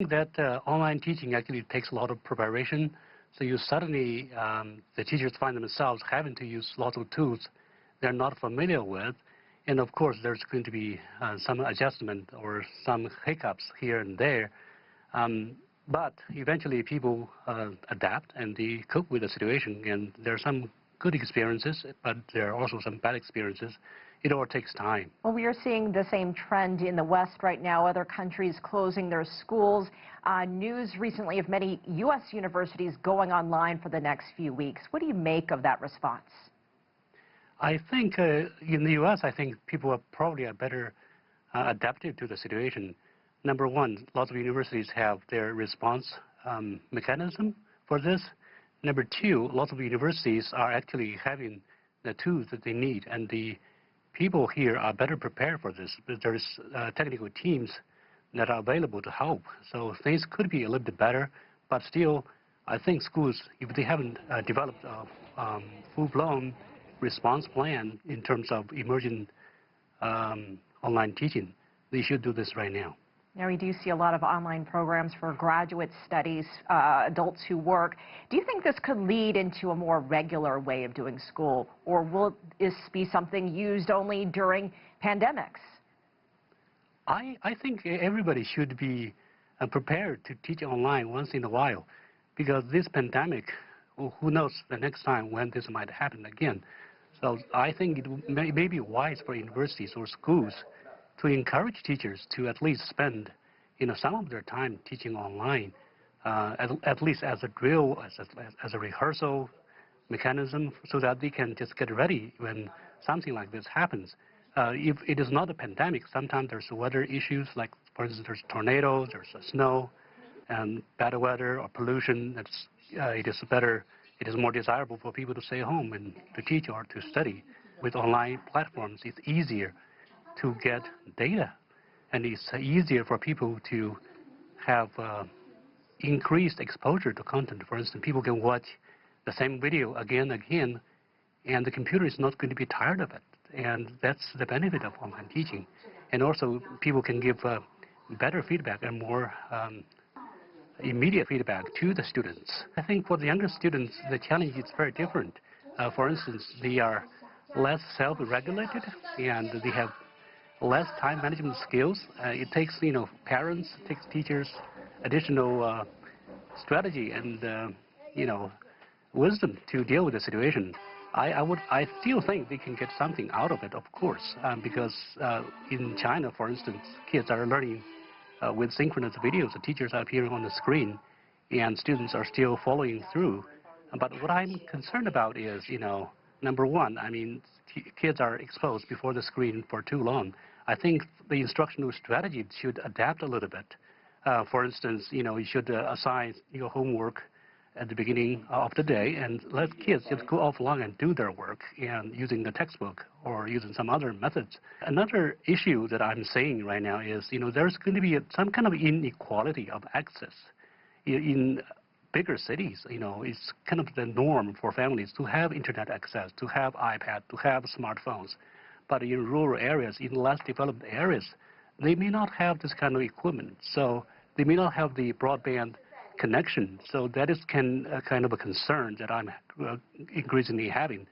That online teaching actually takes a lot of preparation. So you suddenly, the teachers find themselves having to use lots of tools they're not familiar with. And of course, there's going to be some adjustment or some hiccups here and there. But eventually people adapt and they cope with the situation. And there are some good experiences, but there are also some bad experiences. It all takes time. Well, we are seeing the same trend in the West right now, other countries closing their schools. News recently of many U.S. universities going online for the next few weeks. What do you make of that response? I think in the U.S., I think people are probably better adapted to the situation. Number one, lots of universities have their response mechanism for this. Number two, lots of universities are actually having the tools that they need, and the people here are better prepared for this. There's technical teams that are available to help. So things could be a little bit better, but still, I think schools, if they haven't developed a full-blown response plan in terms of emerging online teaching, they should do this right now. Now, we do see a lot of online programs for graduate studies, adults who work. Do you think this could lead into a more regular way of doing school, or will this be something used only during pandemics? I think everybody should be prepared to teach online once in a while, because this pandemic, who knows the next time when this might happen again. So I think it may be wise for universities or schools to encourage teachers to at least spend, some of their time teaching online, at least as a drill, as a rehearsal mechanism, so that they can just get ready when something like this happens. If it is not a pandemic, sometimes there's weather issues, like, for instance, there's tornadoes, there's snow, and bad weather or pollution. It is more desirable for people to stay home and to teach or to study. With online platforms, it's easier to get data, and it's easier for people to have increased exposure to content. For instance, people can watch the same video again and again, and the computer is not going to be tired of it. And that's the benefit of online teaching. And also, people can give better feedback and more immediate feedback to the students. I think for the younger students, the challenge is very different. For instance, they are less self-regulated, and they have less time management skills. It takes, parents, it takes teachers, additional strategy and, wisdom to deal with the situation. I still think they can get something out of it, of course, because in China, for instance, kids are learning with synchronous videos. The teachers are appearing on the screen, and students are still following through. But what I'm concerned about is, number one, kids are exposed before the screen for too long. I think the instructional strategy should adapt a little bit. For instance, you should assign your homework at the beginning of the day and let kids just go offline and do their work and using the textbook or using some other methods. Another issue that I'm saying right now is, there's going to be some kind of inequality of access. In bigger cities, it's kind of the norm for families to have internet access, to have iPad, to have smartphones. But in rural areas, in less developed areas, they may not have this kind of equipment. So they may not have the broadband connection. So that is kind of a concern that I'm increasingly having.